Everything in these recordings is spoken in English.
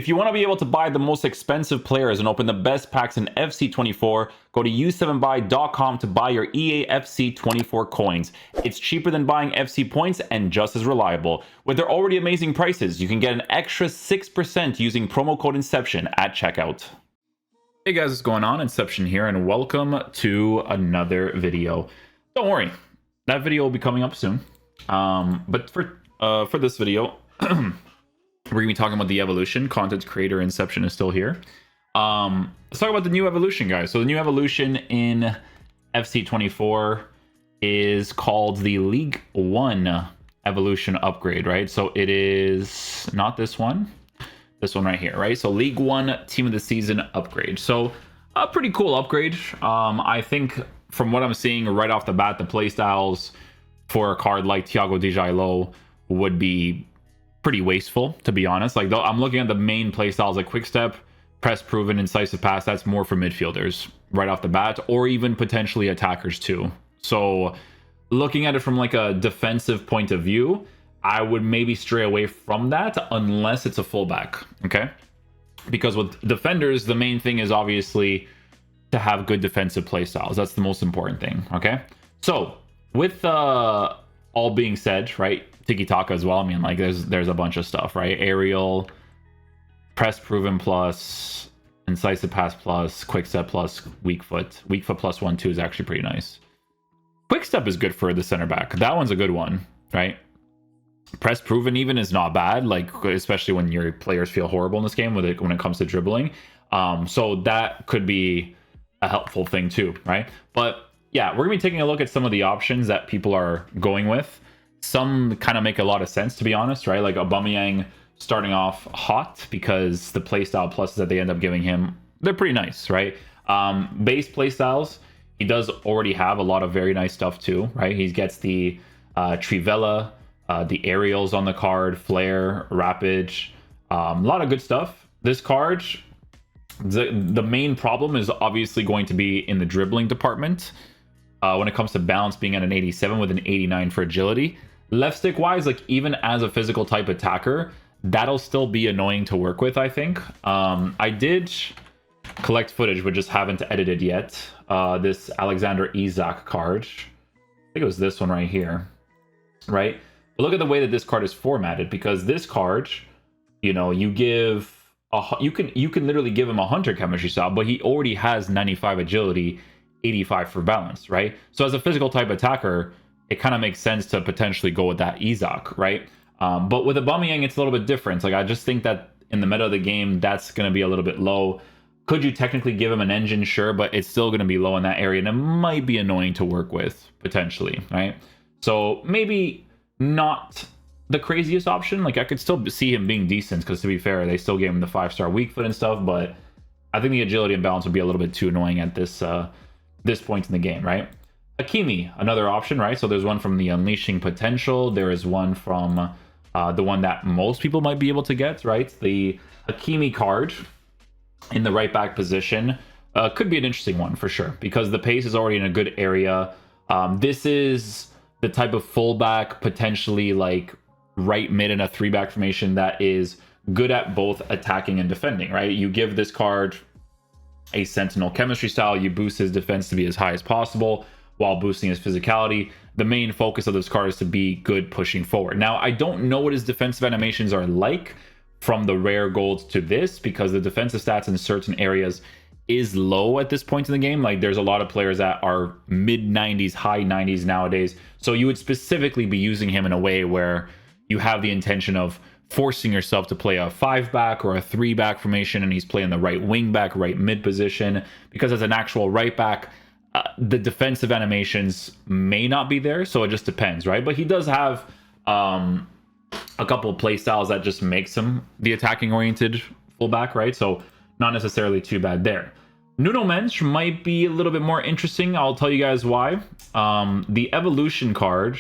If you want to be able to buy the most expensive players and open the best packs in FC24, go to u7buy.com to buy your EA FC24 coins. It's cheaper than buying FC points and just as reliable. With their already amazing prices, you can get an extra 6% using promo code Inception at checkout. Hey guys, what's going on? Inception here, and welcome to another video. Don't worry, that video will be coming up soon. But for this video, we're gonna be talking about the evolution. Content creator Inception is still here. Let's talk about the new evolution, guys. So the new evolution in FC24 is called the Ligue 1 evolution upgrade, right? So it is not this one right here, right? So Ligue 1 team of the season upgrade. So a pretty cool upgrade. I think from what I'm seeing right off the bat, the playstyles for a card like Thiago Dijalo would be pretty wasteful, to be honest. Like, though, I'm looking at the main playstyles like quick step, press proven, incisive pass. That's more for midfielders right off the bat, or even potentially attackers too. So looking at it from like a defensive point of view, I would maybe stray away from that unless it's a fullback, okay? Because with defenders, the main thing is obviously to have good defensive playstyles. That's the most important thing, okay? So with all being said, right, tiki-taka as well, I mean, like, there's a bunch of stuff, right? Aerial, press proven plus, incisive pass plus, quick step plus, weak foot plus 1-2 is actually pretty nice. Quick step is good for the center back. That one's a good one, right? Press proven even is not bad, like, especially when your players feel horrible in this game when it comes to dribbling. So that could be a helpful thing too, right? But yeah, we're gonna be taking a look at some of the options that people are going with. Some kind of make a lot of sense, to be honest, right? Like Aubameyang starting off hot because the playstyle pluses that they end up giving him, they're pretty nice, right? Base playstyles, he does already have a lot of very nice stuff too, right? He gets the Trivela, the aerials on the card, flare, rapid, a lot of good stuff. This card, the main problem is obviously going to be in the dribbling department. When it comes to balance being at an 87 with an 89 for agility. Left stick wise, like, even as a physical type attacker, that'll still be annoying to work with, I think. I did collect footage, but just haven't edited yet. This Alexander Isak card. I think it was this one right here, right? But look at the way that this card is formatted, because this card, you know, you can literally give him a hunter chemistry style, but he already has 95 agility, 85 for balance, right? So as a physical type attacker, it kind of makes sense to potentially go with that Isak, right? But with Aubameyang, it's a little bit different. Like, I just think that in the meta of the game, that's going to be a little bit low. Could you technically give him an engine? Sure, but it's still going to be low in that area, and it might be annoying to work with, potentially, right? So maybe not the craziest option. Like, I could still see him being decent, because to be fair, they still gave him the 5-star weak foot and stuff, but I think the agility and balance would be a little bit too annoying at this point in the game, right? Hakimi, another option, right? So there's one from the Unleashing Potential. There is one from the one that most people might be able to get, right? The Hakimi card in the right back position could be an interesting one for sure, because the pace is already in a good area. This is the type of fullback, potentially like right mid in a 3-back formation, that is good at both attacking and defending, right? You give this card a sentinel chemistry style, you boost his defense to be as high as possible while boosting his physicality. The main focus of this card is to be good pushing forward. Now, I don't know what his defensive animations are like from the rare golds to this, because the defensive stats in certain areas is low at this point in the game. Like, there's a lot of players that are mid 90s, high 90s nowadays. So you would specifically be using him in a way where you have the intention of forcing yourself to play a 5-back or a 3-back formation, and he's playing the right wing back, right mid position, because as an actual right back, the defensive animations may not be there, so it just depends, right? But he does have a couple of play styles that just makes him the attacking oriented fullback, right? So not necessarily too bad there. Nuno Mensch might be a little bit more interesting. I'll tell you guys why. The evolution card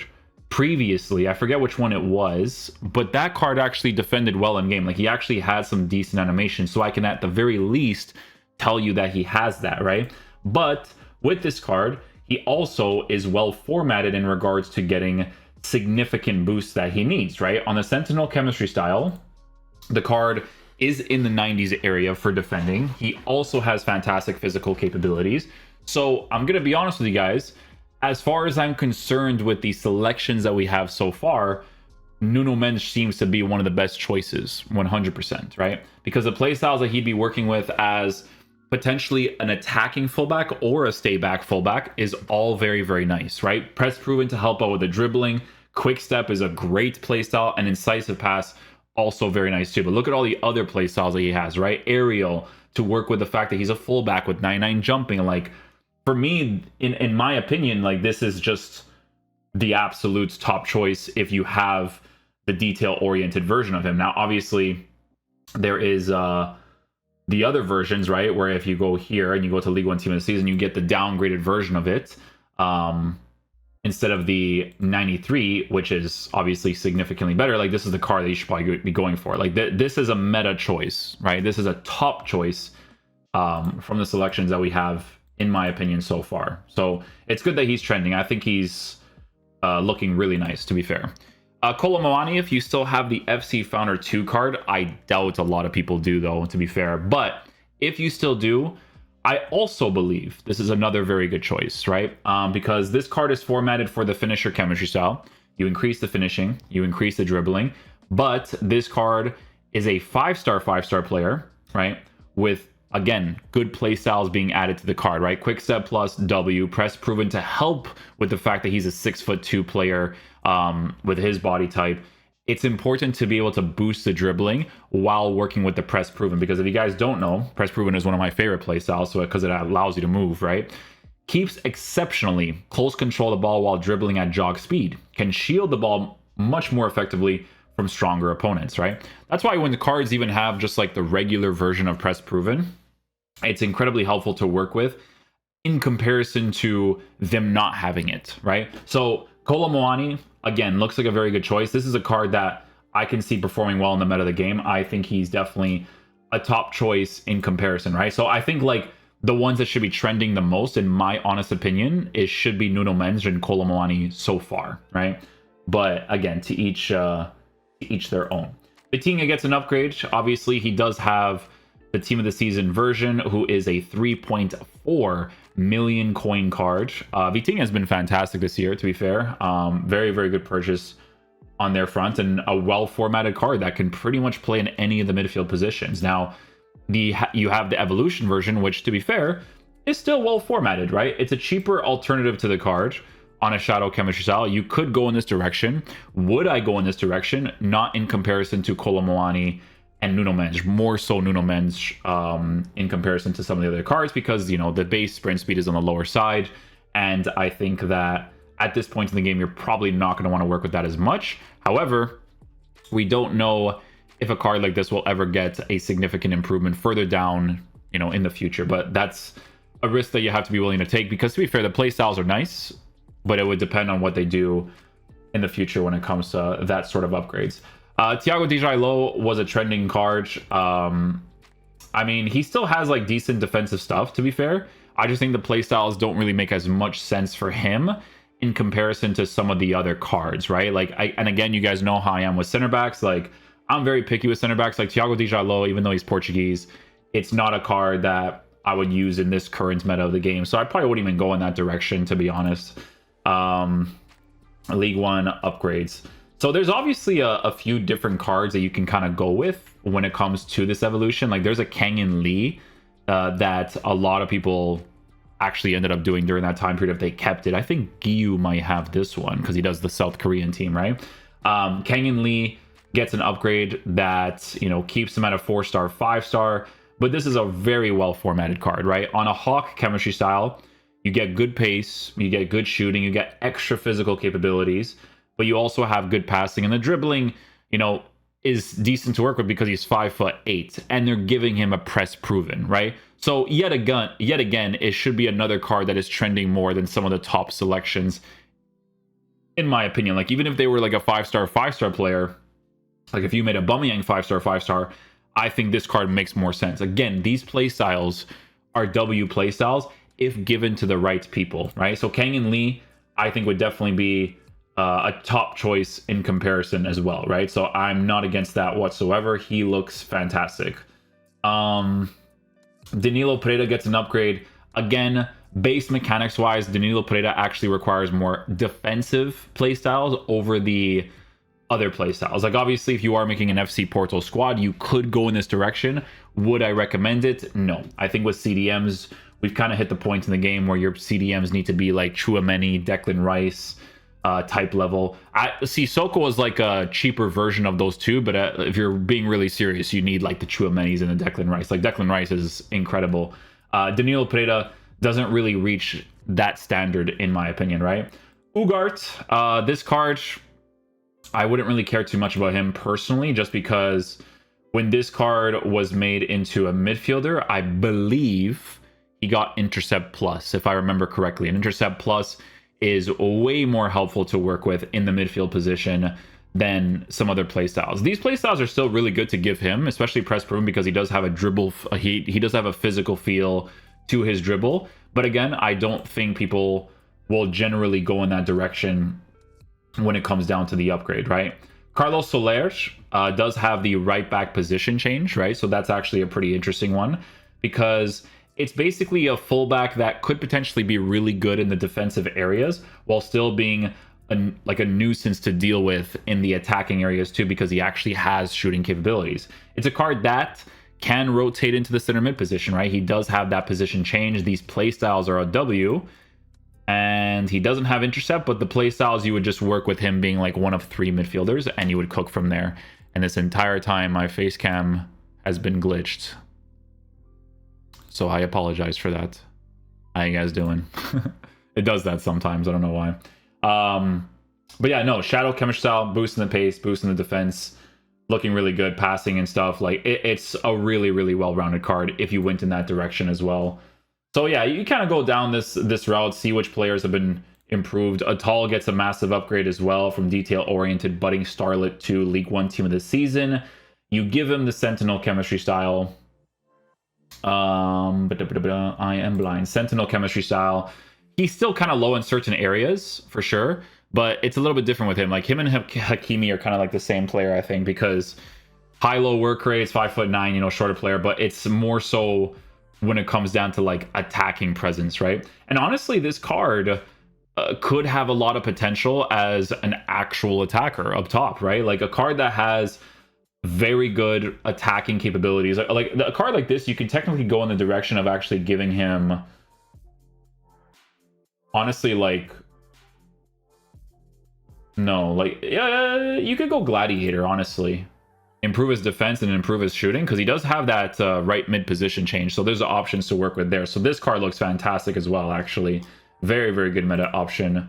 previously, I forget which one it was, but that card actually defended well in game. Like, he actually had some decent animation, so I can at the very least tell you that he has that, right? But with this card, he also is well formatted in regards to getting significant boosts that he needs, right? On the Sentinel chemistry style, the card is in the 90s area for defending. He also has fantastic physical capabilities. So I'm going to be honest with you guys. As far as I'm concerned with the selections that we have so far, Nuno Mendes seems to be one of the best choices, 100%, right? Because the playstyles that he'd be working with as potentially an attacking fullback or a stay back fullback is all very, very nice, right? Press proven to help out with the dribbling. Quick step is a great playstyle, and incisive pass also very nice too. But look at all the other playstyles that he has, right? Aerial to work with the fact that he's a fullback with 99 jumping. Like, for me, in my opinion, like, this is just the absolute top choice if you have the detail-oriented version of him. Now, obviously, there is the other versions, right? Where if you go here and you go to League One Team of the Season, you get the downgraded version of it. Instead of the 93, which is obviously significantly better. Like, this is the car that you should probably be going for. Like, this is a meta choice, right? This is a top choice from the selections that we have, in my opinion, so far. So it's good that he's trending. I think he's looking really nice, to be fair. Kolo Muani, if you still have the FC Founder 2 card, I doubt a lot of people do, though, to be fair. But if you still do, I also believe this is another very good choice, right? Because this card is formatted for the finisher chemistry style. You increase the finishing, you increase the dribbling, but this card is a 5-star player, right? With, again, good play styles being added to the card, right? Quick step plus W, press proven to help with the fact that he's a 6'2" player with his body type. It's important to be able to boost the dribbling while working with the press proven, because if you guys don't know, press proven is one of my favorite play styles, so because it allows you to move, right? Keeps exceptionally close control of the ball while dribbling at jog speed. Can shield the ball much more effectively from stronger opponents, right? That's why when the cards even have just like the regular version of press proven, it's incredibly helpful to work with in comparison to them not having it, right? So Kolo Muani, again, looks like a very good choice. This is a card that I can see performing well in the meta of the game. I think he's definitely a top choice in comparison, right? So I think like the ones that should be trending the most, in my honest opinion, should be Nuno Mendes and Kolo Muani so far, right? But again, to each their own. Vitinha gets an upgrade. Obviously, he does have the Team of the Season version, who is a 3.4 million coin card. Vitinha has been fantastic this year, to be fair. Very, very good purchase on their front, and a well-formatted card that can pretty much play in any of the midfield positions. Now, you have the Evolution version, which, to be fair, is still well-formatted, right? It's a cheaper alternative to the card on a shadow chemistry style. You could go in this direction. Would I go in this direction? Not in comparison to Kolo Muani and Nuno Mendes, more so Nuno Mendes in comparison to some of the other cards, because, you know, the base sprint speed is on the lower side, and I think that at this point in the game, you're probably not going to want to work with that as much. However, we don't know if a card like this will ever get a significant improvement further down, you know, in the future, but that's a risk that you have to be willing to take, because, to be fair, the play styles are nice, but it would depend on what they do in the future when it comes to that sort of upgrades. Thiago Dijalo was a trending card. I mean, he still has like decent defensive stuff, to be fair. I just think the playstyles don't really make as much sense for him in comparison to some of the other cards, right? Like, and again, you guys know how I am with center backs. Like, I'm very picky with center backs. Like Thiago Dijalo, even though he's Portuguese, it's not a card that I would use in this current meta of the game. So I probably wouldn't even go in that direction, to be honest. League One upgrades. So there's obviously a few different cards that you can kind of go with when it comes to this evolution. Like, there's a Kang-in Lee that a lot of people actually ended up doing during that time period if they kept it. I think Gyu might have this one because he does the South Korean team, right? Kang-in Lee gets an upgrade that, you know, keeps him at a 4-star, 5-star. But this is a very well formatted card, right? On a Hawk chemistry style, you get good pace, you get good shooting, you get extra physical capabilities, but you also have good passing, and the dribbling, you know, is decent to work with because he's 5'8", and they're giving him a press proven, right? So yet again, it should be another card that is trending more than some of the top selections, in my opinion. Like, even if they were like a 5-star player, like if you made a Aubameyang 5-star, I think this card makes more sense. Again, these play styles are W play styles if given to the right people, right? So Kang-in Lee, I think, would definitely be a top choice in comparison as well, right? So I'm not against that whatsoever. He looks fantastic. Danilo Pereira gets an upgrade. Again, base mechanics wise, Danilo Pereira actually requires more defensive playstyles over the other playstyles. Like, obviously, if you are making an FC Porto squad, you could go in this direction. Would I recommend it? No. I think with CDMs, we've kind of hit the point in the game where your CDMs need to be like Chouameni, Declan Rice type level. Sissoko was like a cheaper version of those two, but if you're being really serious, you need like the Chouamenis and the Declan Rice. Like, Declan Rice is incredible. Danilo Pereira doesn't really reach that standard, in my opinion, right? Ugart, this card, I wouldn't really care too much about him personally, just because when this card was made into a midfielder, I believe he got Intercept Plus, if I remember correctly. And Intercept Plus is way more helpful to work with in the midfield position than some other playstyles. These playstyles are still really good to give him, especially Press Proven, because he does have a dribble. He does have a physical feel to his dribble. But again, I don't think people will generally go in that direction when it comes down to the upgrade, right? Carlos Soler does have the right back position change, right? So that's actually a pretty interesting one, because it's basically a fullback that could potentially be really good in the defensive areas while still being like a nuisance to deal with in the attacking areas too, because he actually has shooting capabilities. It's a card that can rotate into the center mid position, right? He does have that position change. These play styles are a W, and he doesn't have intercept, but the play styles, you would just work with him being like one of 3 midfielders, and you would cook from there. And this entire time, my face cam has been glitched, so I apologize for that. How you guys doing? It does that sometimes. I don't know why. But yeah, no, Shadow Chemistry style, boosting the pace, boosting the defense, looking really good, passing and stuff. Like, it's a really, really well-rounded card if you went in that direction as well. So yeah, you kind of go down this route, see which players have been improved. Atal gets a massive upgrade as well, from detail-oriented budding starlet to League 1 team of the season. You give him the Sentinel Chemistry style. I am blind. Sentinel Chemistry style. He's still kind of low in certain areas, for sure, but it's a little bit different with him. Like, him and Hakimi are kind of like the same player, I think, because high-low work rates, 5'9", you know, shorter player, but it's more so when it comes down to like attacking presence, right? And honestly, this card could have a lot of potential as an actual attacker up top, right? Like a card that has very good attacking capabilities. Like a card like this, you can technically go in the direction of actually giving him, honestly, like, no, like, yeah, you could go Gladiator, honestly. Improve his defense and improve his shooting, because he does have that right mid position change, so there's options to work with there. So this card looks fantastic as well, actually. Very, very good meta option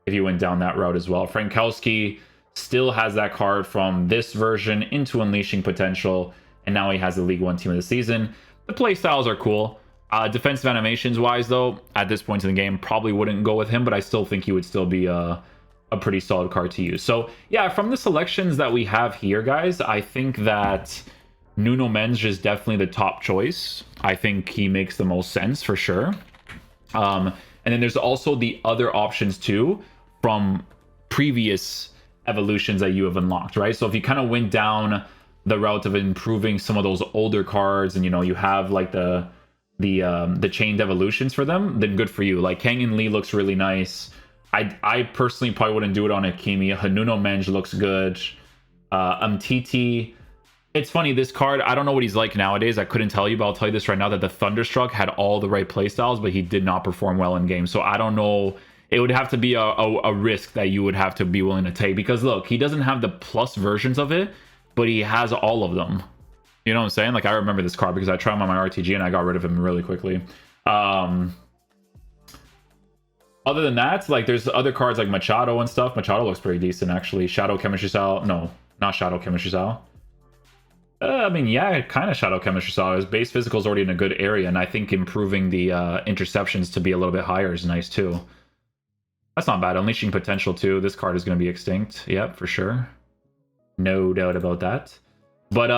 if you went down that route as well. Frankowski still has that card from this version into Unleashing Potential, and now he has the League 1 team of the season. The play styles are cool. Defensive animations wise, though, at this point in the game, probably wouldn't go with him, but I still think he would still be a pretty solid card to use. So yeah, from the selections that we have here, guys, I think that Nuno Mendes is definitely the top choice. I think he makes the most sense for sure. And then there's also the other options too from previous evolutions that you have unlocked, right? So if you kind of went down the route of improving some of those older cards, and you know, you have like the chained evolutions for them, then good for you. Like Kang-in Lee looks really nice. I personally probably wouldn't do it on Hakimi. Nuno Mendes looks good. Umtiti. It's funny, this card, I don't know what he's like nowadays. I couldn't tell you, but I'll tell you this right now, that the Thunderstruck had all the right playstyles, but he did not perform well in game. So I don't know. It would have to be a risk that you would have to be willing to take, because look, he doesn't have the plus versions of it, but he has all of them. You know what I'm saying? Like, I remember this card because I tried him on my RTG and I got rid of him really quickly. Other than that, like, there's other cards like Machado and stuff. Machado looks pretty decent, actually. Shadow Chemistry style. No, not Shadow Chemistry style. I mean, yeah, kind of Shadow Chemistry style. His base physical is already in a good area, and I think improving the interceptions to be a little bit higher is nice, too. That's not bad. Unleashing Potential, too. This card is going to be extinct. Yep, for sure. No doubt about that. But,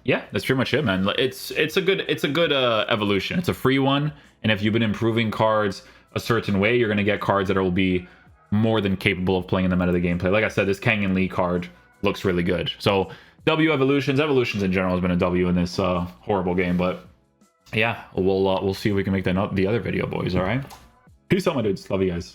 yeah, that's pretty much it, man. It's a good evolution. It's a free one, and if you've been improving cards a certain way, you're going to get cards that will be more than capable of playing in the meta of the gameplay. Like I said, this Kang-in Lee card looks really good. So W evolutions in general has been a W in this horrible game. But yeah, we'll see if we can make the other video, boys. All right. Peace out, my dudes. Love you guys.